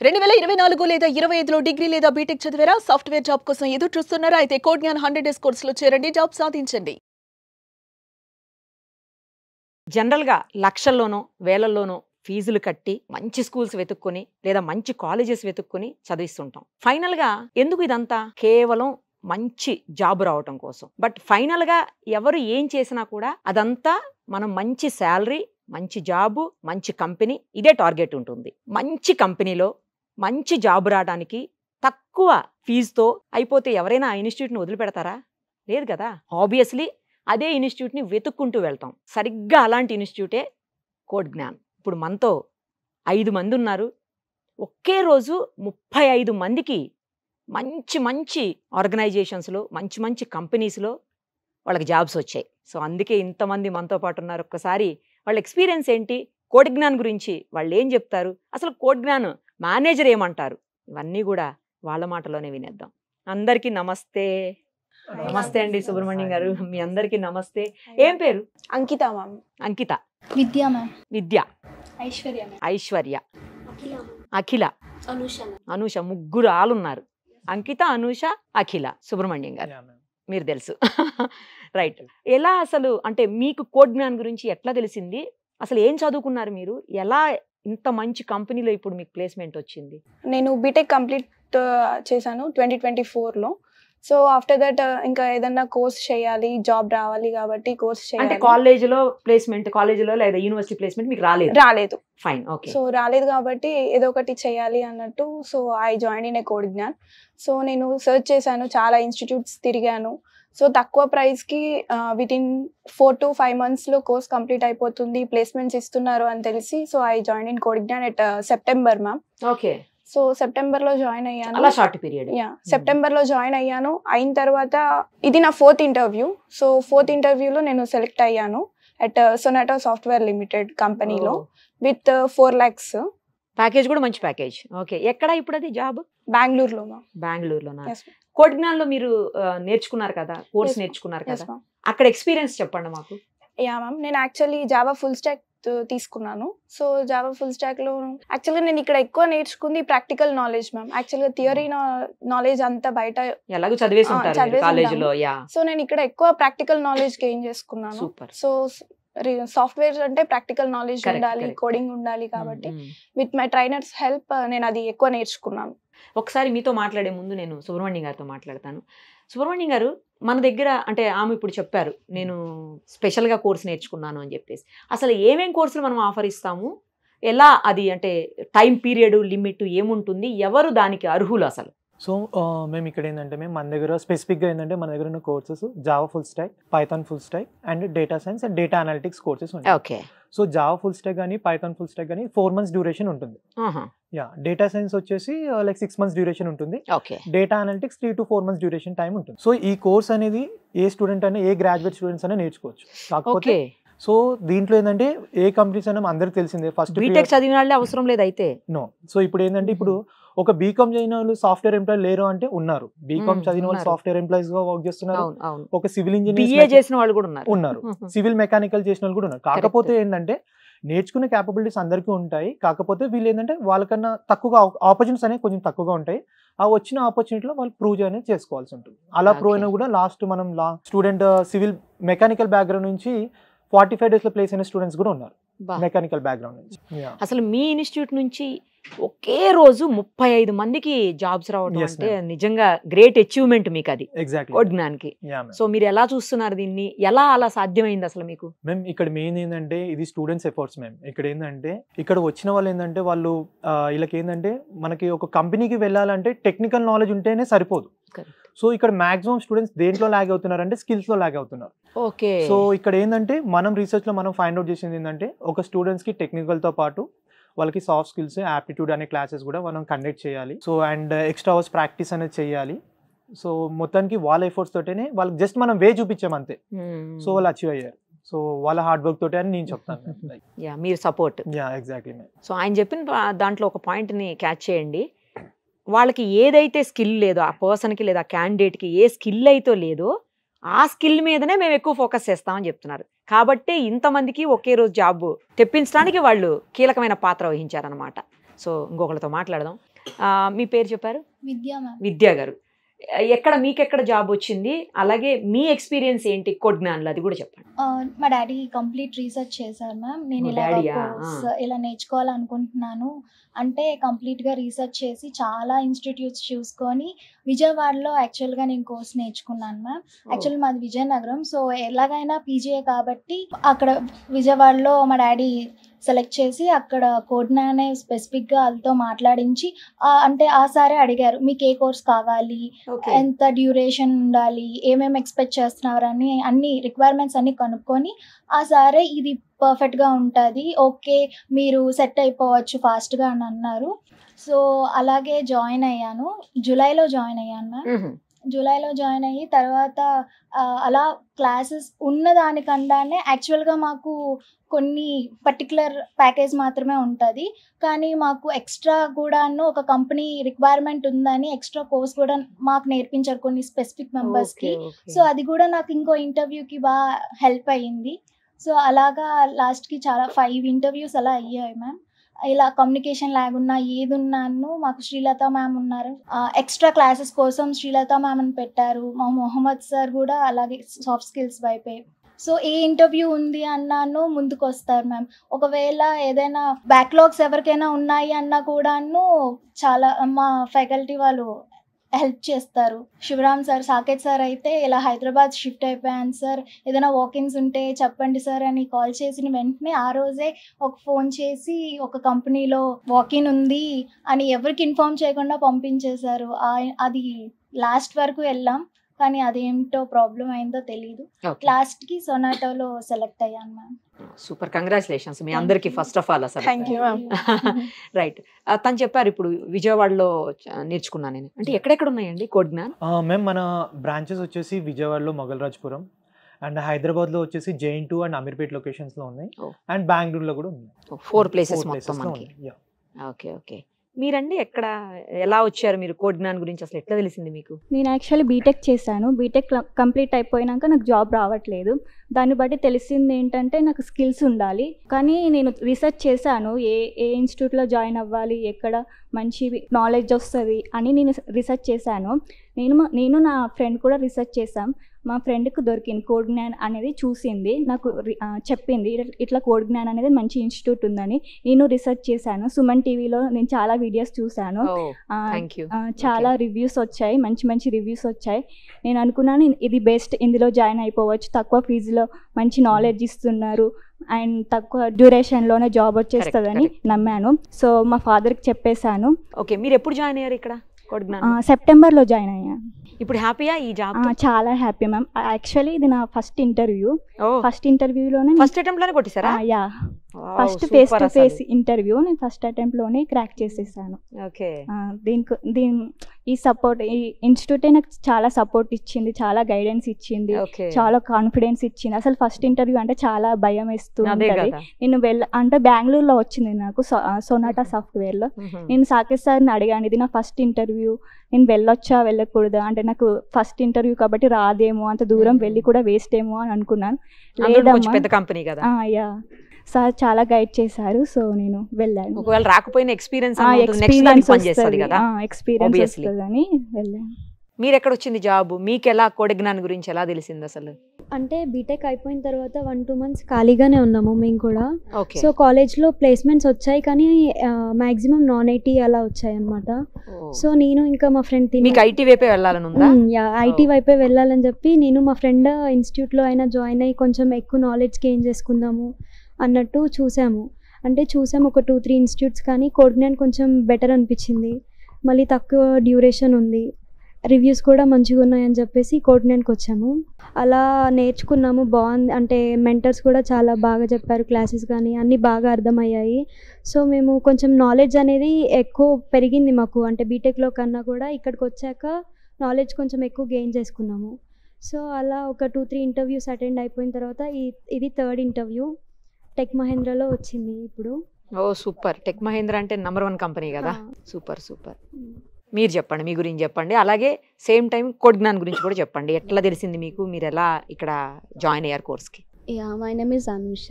2024 లేదా 25లో డిగ్రీ లేదా బీటెక్ చదివారా? సాఫ్ట్‌వేర్ జాబ్ కోసం ఎదురు చూస్తున్నారా? అయితే కోడ్ జ్ఞాన్ 100 డేస్ కోర్సులో చేరండి, జాబ్ సాధించండి. జనరల్‌గా లక్షల్లోనో, వేలల్లోనో ఫీజులు కట్టి మంచి స్కూల్స్ వెతుక్కొని లేదా మంచి కాలేజెస్ వెతుక్కొని చదివిస్తుంటాం. ఫైనల్‌గా ఎందుకు ఇదంతా? కేవలం మంచి జాబ్ రావటం కోసం. బట్ ఫైనల్‌గా ఎవరు ఏం చేసినా కూడా అదంతా మనం మంచి సాలరీ, మంచి జాబు, మంచి కంపెనీ ఇదే టార్గెట్ ఉంటుంది. మంచి కంపెనీలో మంచి జాబ్ రావడానికి తక్కువ ఫీజుతో అయిపోతే ఎవరైనా ఆ ఇన్‌స్టిట్యూట్‌ని వదిలిపెడతారా? లేదు కదా! ఆబ్వియస్‌లీ అదే ఇన్‌స్టిట్యూట్‌ని వెతుక్కుంటూ వెళ్తాం. సరిగ్గా అలాంటి ఇన్‌స్టిట్యూటే కోడ్ జ్ఞాన్. ఇప్పుడు మనతో 5 మంది ఉన్నారు. ఒకే రోజు 35 మందికి మంచి మంచి ఆర్గనైజేషన్స్‌లో, మంచి మంచి కంపెనీస్‌లో వాళ్ళకి జాబ్స్ వచ్చాయి. సో, అందుకే ఇంతమంది మనతో పాటు ఉన్నారు. ఒక్కసారి వాళ్ళ ఎక్స్‌పీరియన్స్ ఏంటి? కోడ్ జ్ఞాన్ గురించి వాళ్ళేం చెప్తారు? అసలు కోడ్ జ్ఞాన్ మేనేజర్ ఏమంటారు? ఇవన్నీ కూడా వాళ్ళ మాటలోనే వినేద్దాం. అందరికీ నమస్తే. నమస్తే అండి సుబ్రహ్మణ్యం గారు. మీ అందరికీ నమస్తే. ఏం పేరు? అంకిత మ్యామ్. అంకిత. విద్య మ్యామ్. విద్య. ఐశ్వర్య మ్యామ్. ఐశ్వర్య. అఖిల. అఖిల. అనూష. అనూష. ముగ్గురు ఆలున్నారు. అంకిత, అనూష, అఖిల. సుబ్రహ్మణ్యం గారు మీరు తెలుసు. రైట్. ఎలా అసలు అంటే మీకు కోడ్ జ్ఞాన్ గురించి ఎట్లా తెలిసింది? అసలు ఏం చదువుకున్నారు మీరు? ఎలా ఇంత మంచి కంపెనీలో ఇప్పుడు మీకు ప్లేస్మెంట్ వచ్చింది? నేను బీటెక్ కంప్లీట్ చేశాను 2024లో. సో ఆఫ్టర్ దట్ ఇంకా ఏదన్నా కోర్స్ చేయాలి, జాబ్ రావాలి కాబట్టి కోర్స్ అంటే చేయాలి. కాలేజీలో ప్లేస్మెంట్, కాలేజీలో లేదా యూనివర్సిటీ ప్లేస్మెంట్ మీకు రాలేదు? రాలేదు. Fine, okay. సో రాలేదు కాబట్టి ఏదో ఒకటి చేయాలి అన్నట్టు so I join in a code Gyan. So నేను సర్చ్ చేశాను, చాలా ఇన్స్టిట్యూట్స్ తిరిగాను. సో తక్కువ ప్రైస్కి వితిన్ 4 to 5 monthsలో కోర్స్ కంప్లీట్ అయిపోతుంది, ప్లేస్మెంట్స్ ఇస్తున్నారు అని తెలిసి so I join in code Gyan at September ma'am. Okay. So సెప్టెంబర్లో జాయిన్ అయ్యాను. అలా షార్ట్ పీరియడ్. సెప్టెంబర్లో జాయిన్ అయ్యాను. అయిన తర్వాత ఇది నా 4th ఇంటర్వ్యూ. సో 4th ఇంటర్వ్యూలో నేను సెలెక్ట్ అయ్యాను అట్ సొనాటో సాఫ్ట్వేర్ లిమిటెడ్ కంపెనీలో విత్ 4 lakhs. ప్యాకేజ్ కూడా మంచి ప్యాకేజ్. ఓకే. ఎక్కడ ఇప్పుడు అది జాబ్? బెంగళూరులో మ్యామ్. బెంగళూరులోనా? Yes, ma'am. కోడ్ జ్ఞాన్లో మీరు నేర్చుకున్నారు కదా, కోర్స్ Yes, ma'am. నేర్చుకున్నారు Yes, కదా, ma'am. అక్కడ ఎక్స్పీరియన్స్ చెప్పండి మాకు. యా మ్యామ్, నేను యాక్చువల్లీ జావా ఫుల్ స్టాక్ తీసుకున్నాను. సో జావా ఫుల్ స్టాక్లో యాక్చువల్గా నేను ఇక్కడ ఎక్కువ నేర్చుకుంది ప్రాక్టికల్ నాలెడ్జ్ మ్యామ్. యాక్చువల్గా థియరీ నాలెడ్జ్ అంతా బయట ఎలాగో చదివేసి ఉంటారు చదివేసి కాలేజీలో. యా. సో నేను ఇక్కడ ఎక్కువ ప్రాక్టికల్ నాలెడ్జ్ గెయిన్ చేసుకున్నాను. సూపర్. సో సాఫ్ట్వేర్ అంటే ప్రాక్టికల్ నాలెడ్జ్ Correct, ఉండాలి, correct. కోడింగ్ ఉండాలి కాబట్టి విత్ మై ట్రైనర్స్ హెల్ప్ నేను అది ఎక్కువ నేర్చుకున్నాను. ఒకసారి మీతో మాట్లాడే ముందు నేను సుబ్రహ్మణ్యం గారితో మాట్లాడతాను. సుబ్రహ్మణ్యం గారు, మన దగ్గర అంటే ఆమె ఇప్పుడు చెప్పారు నేను స్పెషల్గా కోర్స్ నేర్చుకున్నాను అని చెప్పేసి. అసలు ఏమేం కోర్సులు మనం ఆఫర్ ఇస్తాము, ఎలా అది అంటే టైం పీరియడ్ లిమిట్ ఏముంటుంది, ఎవరు దానికి అర్హులు అసలు? సో మేము ఇక్కడ ఏంటంటే మన దగ్గర స్పెసిఫిక్గా ఏంటంటే మన దగ్గర ఉన్న courses Java full stack, Python full stack and data science and data analytics courses ఉంటాయి. Okay. So Java full stack కానీ పైథాన్ ఫుల్ స్టాక్ కానీ 4 months డ్యూరేషన్ ఉంటుంది. యా. డేటా సైన్స్ వచ్చేసి లైక్ 6 months డ్యూరేషన్ ఉంటుంది. Okay. Data analytics 3 to 4 months duration time ఉంటుంది. So ఈ course అనేది ఏ స్టూడెంట్ అయినా, ఏ గ్రాడ్యుయేట్ స్టూడెంట్స్ అయినా నేర్చుకోవచ్చు. కాకపోతే సో దీంట్లో ఏంటంటే ఏ కంపెనీస్ అయినా అందరికి తెలిసిందే ఫస్ట్ బీటెక్ చదివిన వాళ్ళే అవసరం లేదు అయితే. నో. సో ఇప్పుడు ఏంటంటే ఇప్పుడు ఒక బీకామ్ చదివిన వాళ్ళు సాఫ్ట్వేర్ ఎంప్లాయ్ లేరు అంటే ఉన్నారు. బీకామ్ చదివిన వాళ్ళు సాఫ్ట్వేర్ ఎంప్లాయీస్ గా వర్క్ చేస్తున్నారు. ఒక సివిల్ ఇంజనీర్ చేసిన వాళ్ళు కూడా ఉన్నారు. సివిల్ మెకానికల్ చేసిన వాళ్ళు కూడా ఉన్నారు. కాకపోతే ఏంటంటే నేర్చుకునే క్యాపబిలిటీస్ అందరికీ ఉంటాయి. కాకపోతే వీళ్ళు ఏంటంటే వాళ్ళకన్నా తక్కువగా ఆపర్చునిటీస్ అనేవి కొంచెం తక్కువగా ఉంటాయి. ఆ వచ్చిన ఆపర్చునిటీలో వాళ్ళు ప్రూవ్ అనేది చేసుకోవాల్సి ఉంటుంది. అలా ప్రూవ్ అయినా కూడా లాస్ట్ మనం స్టూడెంట్ సివిల్ మెకానికల్ బ్యాక్గ్రౌండ్ నుంచి 45 days లో ప్లేస్ అయిన స్టూడెంట్స్ కూడా ఉన్నారు మెకానికల్ బ్యాక్గ్రౌండ్ నుంచి. అసలు మీ ఇన్స్టిట్యూట్ నుంచి ఒకే రోజు 35 మందికి జాబ్స్ రావడం అంటే నిజంగా గ్రేట్ అచీవ్మెంట్ మీకు అది. ఎగ్జాక్ట్లీ. కోడ్ జ్ఞాన్కి. సో మీరు ఎలా చూస్తున్నారు దీన్ని, ఎలా అలా సాధ్యమైంది అసలు మీకు? మేము ఇక్కడ మెయిన్ ఏంటంటే ఇది స్టూడెంట్స్ ఎఫర్ట్స్. మేము ఇక్కడ ఏంటంటే ఇక్కడ వచ్చిన వాళ్ళు ఏంటంటే వాళ్ళు వీళ్ళకి ఏంటంటే మనకి ఒక కంపెనీకి వెళ్ళాలంటే టెక్నికల్ నాలెడ్జ్ ఉంటేనే సరిపోదు. సో ఇక్కడ మాక్సిమం స్టూడెంట్స్ దేంట్లో ల్యాగ్ అవుతున్నారు అంటే స్కిల్స్ లో ల్యాగ్ అవుతున్నారు. ఓకే. సో ఇక్కడ ఏంటంటే మనం రీసెర్చ్ లో మనం ఫైండ్ అవుట్ చేసింది ఏంటంటే ఒక స్టూడెంట్స్ కి టెక్నికల్ తో పాటు వాళ్ళకి సాఫ్ట్ స్కిల్స్, యాప్టిట్యూడ్ అనే క్లాసెస్ కూడా మనం కండక్ట్ చేయాలి. So and extra hours practice అనేది చేయాలి. సో మొత్తానికి వాళ్ళ ఎఫర్ట్స్ తోటనే వాళ్ళకి జస్ట్ మనం వే చూపించాం అంతే. సో వాళ్ళు అచీవ్ అయ్యారు. సో వాళ్ళ హార్డ్ వర్క్ తోటే అని నేను చెప్తాను. మీరు సపోర్ట్. Yeah, exactly. సో ఆయన చెప్పిన దాంట్లో ఒక పాయింట్ ని క్యాచ్ చేయండి. వాళ్ళకి ఏదైతే స్కిల్ లేదో, ఆ పర్సన్కి లేదా క్యాండిడేట్కి ఏ స్కిల్ అయితే లేదో ఆ స్కిల్ మీదనే మేము ఎక్కువ ఫోకస్ చేస్తామని చెప్తున్నారు. కాబట్టి ఇంతమందికి ఒకే రోజు జాబ్ తెప్పించడానికి వాళ్ళు కీలకమైన పాత్ర వహించారనమాట. సో ఇంకొకరితో మాట్లాడదాం. మీ పేరు చెప్పారు? విద్యా మ్యామ్. విద్యా గారు, మీకెక్కడ జాబ్ వచ్చింది, అలాగే మీ ఎక్స్పీరియన్స్ ఏంటి కోడ్జ్ఞాన్లో, అది కూడా చెప్పండి. మా డాడీ కంప్లీట్ రీసెర్చ్ చేశారు మ్యామ్. నేను ఓ, ఇలా డాడీయా? కోర్స్ ఇలా నేర్చుకోవాలనుకుంటున్నాను అంటే కంప్లీట్గా రీసెర్చ్ చేసి చాలా ఇన్స్టిట్యూట్స్ చూసుకొని విజయవాడలో యాక్చువల్గా నేను కోర్స్ నేర్చుకున్నాను మ్యామ్. యాక్చువల్ మాది విజయనగరం, సో ఎలాగైనా పీజీఏ కాబట్టి అక్కడ విజయవాడలో మా డాడీ సెలెక్ట్ చేసి అక్కడ కోడ్జ్ఞానే స్పెసిఫిక్గా వాళ్ళతో మాట్లాడించి అంటే ఆ సారే అడిగారు మీకు ఏ కోర్స్ కావాలి, ఎంత డ్యూరేషన్ ఉండాలి, ఏమేమి ఎక్స్పెక్ట్ చేస్తున్నారని అన్ని రిక్వైర్మెంట్స్ అన్ని కనుక్కొని ఆ సారే ఇది పర్ఫెక్ట్గా ఉంటుంది, ఓకే మీరు సెట్ అయిపోవచ్చు ఫాస్ట్గా అని అన్నారు. సో అలాగే జాయిన్ అయ్యాను, జూలైలో జాయిన్ అయ్యాను మ్యామ్. జూలైలో జాయిన్ అయ్యి తర్వాత అలా క్లాసెస్ ఉన్నదానికండానే యాక్చువల్గా మాకు కొన్ని పర్టికులర్ ప్యాకేజ్ మాత్రమే ఉంటుంది, కానీ మాకు ఎక్స్ట్రా కూడాను ఒక కంపెనీ రిక్వైర్మెంట్ ఉందని ఎక్స్ట్రా కోర్స్ కూడా మాకు నేర్పించారు కొన్ని స్పెసిఫిక్ మెంబర్స్కి. సో అది కూడా నాకు ఇంకో ఇంటర్వ్యూకి బాగా హెల్ప్ అయ్యింది. సో అలాగా లాస్ట్కి చాలా 5 ఇంటర్వ్యూస్ అలా అయ్యాయి మ్యామ్. ఇలా కమ్యూనికేషన్ ల్యాగ్ ఉన్నా ఏది ఉన్నాను మాకు శ్రీలత మ్యామ్ ఉన్నారు, ఎక్స్ట్రా క్లాసెస్ కోసం శ్రీలత మ్యామ్ అని పెట్టారు. మా మొహమ్మద్ సార్ కూడా అలాగే సాఫ్ట్ స్కిల్స్ వైపే. సో ఏ ఇంటర్వ్యూ ఉంది అన్నాను ముందుకు వస్తారు మ్యామ్. ఒకవేళ ఏదైనా బ్యాక్లాగ్స్ ఎవరికైనా ఉన్నాయి అన్నా కూడాను చాలా మా ఫ్యాకల్టీ వాళ్ళు హెల్ప్ చేస్తారు. శివరామ్ సార్, సాకేత్ సార్ అయితే ఇలా హైదరాబాద్ షిఫ్ట్ అయిపోయాను సార్, ఏదైనా వాకిన్స్ ఉంటే చెప్పండి సార్ అని కాల్ చేసిన వెంటనే ఆ రోజే ఒక ఫోన్ చేసి ఒక కంపెనీలో వాకిన్ ఉంది అని ఎవరికి ఇన్ఫార్మ్ చేయకుండా పంపించేశారు. అది లాస్ట్ వరకు వెళ్ళాం, కానీ అదేంటో ప్రాబ్లం అయిందో తెలీదు. లాస్ట్కి సొనాటోలో సెలెక్ట్ అయ్యాను మ్యామ్. సూపర్, కంగ్రాచులేషన్స్ మీ అందరికి ఫస్ట్ ఆఫ్ ఆల్. అసలు థ్యాంక్ యూ మ్యామ్. రైట్, తను చెప్పారు ఇప్పుడు విజయవాడలో నేర్చుకున్నాను నేను అంటే ఎక్కడెక్కడ ఉన్నాయండి కోడ్జ్ఞాన్? మేము మన బ్రాంచెస్ వచ్చేసి విజయవాడలో మొగల్రాజ్పురం అండ్ హైదరాబాద్లో వచ్చేసి జైన్2 అండ్ అమీర్పేట్ లొకేషన్స్లో ఉన్నాయి, అండ్ బెంగళూరులో కూడా ఉన్నాయి. 4 ప్లేసెస్ మొత్తం మనకి. ఓకే ఓకే, మీరండి ఎక్కడ ఎలా వచ్చారు మీరు కోడ్జ్ఞాన్ గురించి, అసలు ఎట్లా తెలిసింది మీకు? నేను యాక్చువల్లీ బీటెక్ చేశాను. బీటెక్ కంప్లీట్ అయిపోయినాక నాకు జాబ్ రావట్లేదు. దాన్ని బట్టి తెలిసింది ఏంటంటే నాకు స్కిల్స్ ఉండాలి. కానీ నేను రీసెర్చ్ చేశాను, ఏ ఇన్స్టిట్యూట్లో జాయిన్ అవ్వాలి, ఎక్కడ మంచి నాలెడ్జ్ వస్తుంది అని నేను రీసెర్చ్ చేశాను. నేను నా ఫ్రెండ్ కూడా రీసెర్చ్ చేశాం. మా ఫ్రెండ్కి దొరికింది కోడ్జ్ఞాన్ అనేది, చూసింది నాకు చెప్పింది ఇట్లా కోడ్జ్ఞాన్ అనేది మంచి ఇన్స్టిట్యూట్ ఉందని. నేను రీసెర్చ్ చేశాను, సుమన్ టీవీలో నేను చాలా వీడియోస్ చూశాను, చాలా రివ్యూస్ వచ్చాయి, మంచి మంచి రివ్యూస్ వచ్చాయి. నేను అనుకున్నాను ఇది బెస్ట్, ఇందులో జాయిన్ అయిపోవచ్చు, తక్కువ ఫీజులో మంచి నాలెడ్జ్ ఇస్తున్నారు అండ్ తక్కువ డ్యూరేషన్లోనే జాబ్ వచ్చేస్తుందని నమ్మాను. సో మా ఫాదర్కి చెప్పేశాను. ఓకే, మీరు ఎప్పుడు జాయిన్ అయ్యారు ఇక్కడ కోడ్జ్ఞాన్? సెప్టెంబర్లో జాయిన్ అయ్యాను. ఇప్పుడు హ్యాపీయా ఈ జాబ్? చాలా హ్యాపీ మ్యామ్. యాక్చువల్లీ ఇది నా ఫస్ట్ ఇంటర్వ్యూ. ఫస్ట్ ఇంటర్వ్యూలోనే ఫస్ట్ అటెంప్ట్ లోనే కొట్టేసారా? Yeah, first face to face interview నేను ఫస్ట్ అటెంప్ట్ లోనే క్రాక్ చేసేసాను. ఓకే, ఈ సపోర్ట్, ఈ ఇన్స్టిట్యూటే నాకు చాలా సపోర్ట్ ఇచ్చింది, చాలా గైడెన్స్ ఇచ్చింది, చాలా కాన్ఫిడెన్స్ ఇచ్చింది. అసలు ఫస్ట్ ఇంటర్వ్యూ అంటే చాలా భయం వేస్తూ ఉంటుంది. నేను అంటే బెంగళూరులో వచ్చింది నాకు సొనాటా సాఫ్ట్వేర్లో. నేను సాకేత్ సార్ని అడిగాను, ఇది నా ఫస్ట్ ఇంటర్వ్యూ, నేను వెళ్ళొచ్చా వెళ్ళకూడదా అంటే, నాకు ఫస్ట్ ఇంటర్వ్యూ కాబట్టి రాదేమో, అంత దూరం వెళ్ళి కూడా వేస్ట్ ఏమో అని అనుకున్నాను. లేదమ్మా, పెద్ద కంపెనీ కదా. యా, సార్ చాలా గైడ్ చేశారు, సో నేను వెళ్ళాను. ఒకవేళ రాకపోయినా ఎక్స్పీరియన్స్ వస్తుందని వెళ్ళాను. మీరు ఎక్కడ వచ్చింది జాబ్? మీకు ఎలా కోడ్జ్ఞాన్ గురించి ఎలా తెలిసింది అసలు? అంటే బీటెక్ అయిపోయిన తర్వాత 1-2 months ఖాళీగానే ఉన్నాము మేము కూడా. ఓకే, సో కాలేజ్లో ప్లేస్మెంట్స్ వచ్చాయి, కానీ మాక్సిమం నాన్ ఐటీ అలా వచ్చాయి అనమాట. సో నేను ఇంకా మా ఫ్రెండ్ మీకు ఐటీ వైపే వెళ్ళాలని ఉందా? ఐటీ వైపే వెళ్ళాలని చెప్పి నేను మా ఫ్రెండ్ ఇన్స్టిట్యూట్లో అయినా జాయిన్ అయ్యి కొంచెం ఎక్కువ నాలెడ్జ్ గెయిన్ చేసుకుందాము అన్నట్టు చూసాము. ఒక 2-3 ఇన్స్టిట్యూట్స్, కానీ కోడ్జ్ఞాన్ కొంచెం బెటర్ అనిపించింది. మళ్ళీ తక్కువ డ్యూరేషన్ ఉంది, రివ్యూస్ కూడా మంచిగా ఉన్నాయని చెప్పేసి కోడ్జ్ఞాన్కి వచ్చాము. అలా నేర్చుకున్నాము, బాగుంది. అంటే మెంటర్స్ కూడా చాలా బాగా చెప్పారు, క్లాసెస్ కానీ అన్నీ బాగా అర్థమయ్యాయి. సో మేము కొంచెం నాలెడ్జ్ అనేది ఎక్కువ పెరిగింది మాకు. అంటే బీటెక్లో కన్నా కూడా ఇక్కడికి వచ్చాక నాలెడ్జ్ కొంచెం ఎక్కువ గెయిన్ చేసుకున్నాము. సో అలా ఒక 2-3 ఇంటర్వ్యూస్ అటెండ్ అయిపోయిన తర్వాత ఇది 3rd ఇంటర్వ్యూ టెక్ మహేంద్రలో వచ్చింది ఇప్పుడు. ఓ సూపర్, టెక్ మహేంద్ర అంటే నెంబర్ 1 కంపెనీ కదా. Super super. మీరు చెప్పండి, మీ గురించి చెప్పండి, అలాగే సేమ్ టైం కోడ్జ్ఞాన్ గురించి కూడా చెప్పండి. ఎట్లా తెలిసింది మీకు, మీరు ఎలా ఇక్కడ జాయిన్ అయ్యారు కోర్స్కి? My name is Anusha.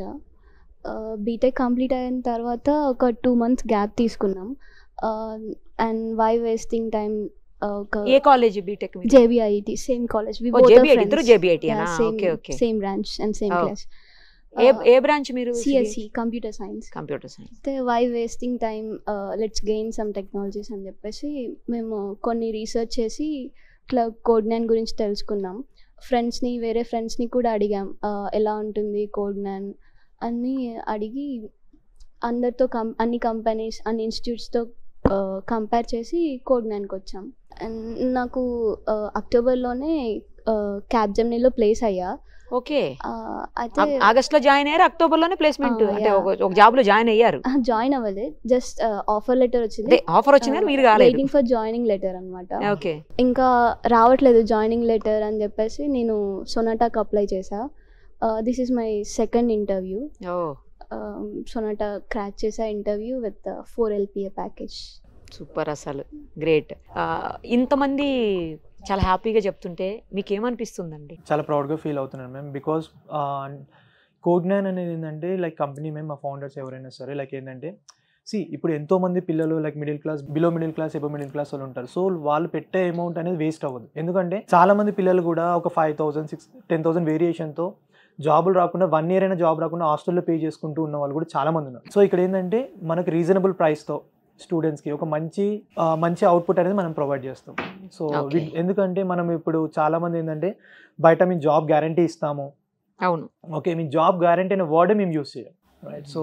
BTech complete అయిన తర్వాత ఒక 2 months గ్యాప్ తీసుకున్నాం. అండ్ వై వేస్టింగ్ టైం ఒక ఏ college BTech JBIT same college ఇద్దరు JBIT okay okay same branch and same Oh. Class ఏ బ్రాంచ్ మీరు CSC computer science. Computer science అయితే why wasting time let's gain some technologies అని చెప్పేసి మేము కొన్ని రీసెర్చ్ చేసి ఇట్లా కోడ్9 గురించి తెలుసుకున్నాం. వేరే ఫ్రెండ్స్ని కూడా అడిగాం ఎలా ఉంటుంది కోడ్9 అని అడిగి అందరితో అన్ని కంపెనీస్ అన్ని ఇన్స్టిట్యూట్స్తో కంపేర్ చేసి కోడ్9కి వచ్చాం. అండ్ నాకు అక్టోబర్లోనే క్యాప్జెమినీలో ప్లేస్ అయ్యా. ఓకే అయితే ఆగస్ట్ లో జాయిన్ అయ్యారు, అక్టోబర్ లోనే ప్లేస్మెంట్ అంటే ఒక జాబ్ లో జాయిన్ అయ్యారు. జాయిన్ అవ్వలేదు, జస్ట్ ఆఫర్ లెటర్ వచ్చింది. ఆఫర్ వచ్చింది కానీ మీరు కాలేదు. వెయిటింగ్ ఫర్ జాయినింగ్ లెటర్ అన్నమాట. ఓకే ఇంకా రావట్లేదు జాయినింగ్ లెటర్ అని చెప్పేసి నేను సొనాటాకి అప్లై చేసా. This is my second interview. Sonata crack చేసా interview with 4 LPA package. Super, అసలు గ్రేట్. ఇంతమంది చాలా హ్యాపీగా చెప్తుంటే మీకు ఏమనిపిస్తుందండి? చాలా ప్రౌడ్గా ఫీల్ అవుతున్నాను మ్యామ్. బికాస్ కోడ్9 అనేది ఏంటంటే లైక్ కంపెనీ మేము మా ఫౌండర్స్ ఎవరైనా సరే లైక్ ఏంటంటే ఇప్పుడు ఎంతోమంది పిల్లలు like middle class, below middle class, above middle class వాళ్ళు ఉంటారు. సో వాళ్ళు పెట్టే అమౌంట్ అనేది వేస్ట్ అవ్వదు. ఎందుకంటే చాలా మంది పిల్లలు కూడా ఒక 5,000, 6,000, 10,000 వేరియేషన్తో జాబులు రాకుండా 1 year అయినా జాబ్ రాకుండా హాస్టల్లో పే చేసుకుంటూ ఉన్న వాళ్ళు కూడా చాలా మంది ఉన్నారు. సో ఇక్కడ ఏంటంటే మనకు రీజనబుల్ ప్రైస్తో స్టూడెంట్స్కి ఒక మంచి అవుట్పుట్ అనేది మనం ప్రొవైడ్ చేస్తాం. సో ఎందుకంటే మనం ఇప్పుడు చాలా మంది ఏంటంటే బయట మేము జాబ్ గ్యారంటీ ఇస్తాము, అవును ఓకే మీ జాబ్ గ్యారంటీ అనే వర్డే మేము యూస్ చేయాలి, రైట్? సో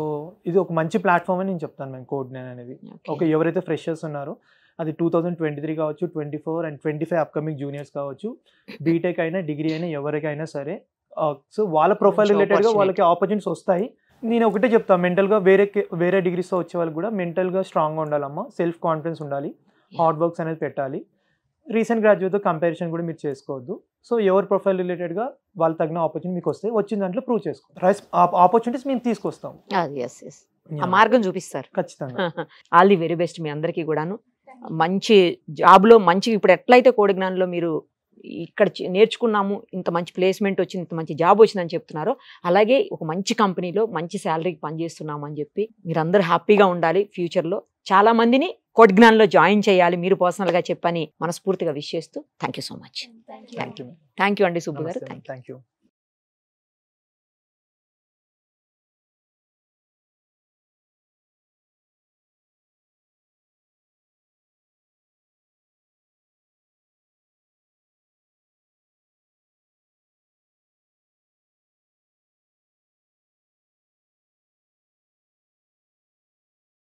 ఇది ఒక మంచి ప్లాట్ఫామ్ అని నేను చెప్తాను మేము కోడ్9 అనేది. ఓకే ఎవరైతే ఫ్రెషర్స్ ఉన్నారో అది 2023 కావచ్చు, 24 and 25 అప్కమింగ్ జూనియర్స్ కావచ్చు, బీటెక్ అయినా డిగ్రీ అయినా ఎవరికైనా సరే, సో వాళ్ళ ప్రొఫైల్ రిలేటెడ్గా వాళ్ళకి ఆపర్చునిటీస్ వస్తాయి. నేను ఒకటే చెప్తాను, మెంటల్గా వేరే డిగ్రీస్తో వచ్చే వాళ్ళు కూడా మెంటల్గా స్ట్రాంగ్గా ఉండాలమ్మా, సెల్ఫ్ కాన్ఫిడెన్స్ ఉండాలి, హార్డ్ వర్క్స్ అనేది పెట్టాలి. రీసెంట్ గ్రాడ్యుయేట్తో కంపారిజన్ కూడా మీరు చేసుకోవద్దు. సో ఎవరి ప్రొఫైల్ రిలేటెడ్గా వాళ్ళు తగిన ఆపర్చునిటీ మీకు వస్తే వచ్చిన దాంట్లో ప్రూవ్ చేసుకో, ఆపర్చునిటీస్ మేము తీసుకొస్తాం, ఆ మార్గం చూపిస్తారు ఖచ్చితంగా. ఆల్ ది వెరీ బెస్ట్ మీ అందరికీ కూడాను. మంచి జాబ్లో మంచి ఇప్పుడు ఎట్లయితే కోడ్9లో మీరు ఇక్కడ నేర్చుకున్నాము, ఇంత మంచి ప్లేస్మెంట్ వచ్చింది, ఇంత మంచి జాబ్ వచ్చిందని చెప్తున్నారో అలాగే ఒక మంచి కంపెనీలో మంచి శాలరీకి పనిచేస్తున్నాము అని చెప్పి మీరందరూ హ్యాపీగా ఉండాలి. ఫ్యూచర్లో చాలా మందిని కోడ్9లో జాయిన్ చేయాలి మీరు పర్సనల్గా చెప్పని మనస్ఫూర్తిగా విష్ చేస్తూ thank you so much. Thank you అండి సుబ్బు గారు. Thank you.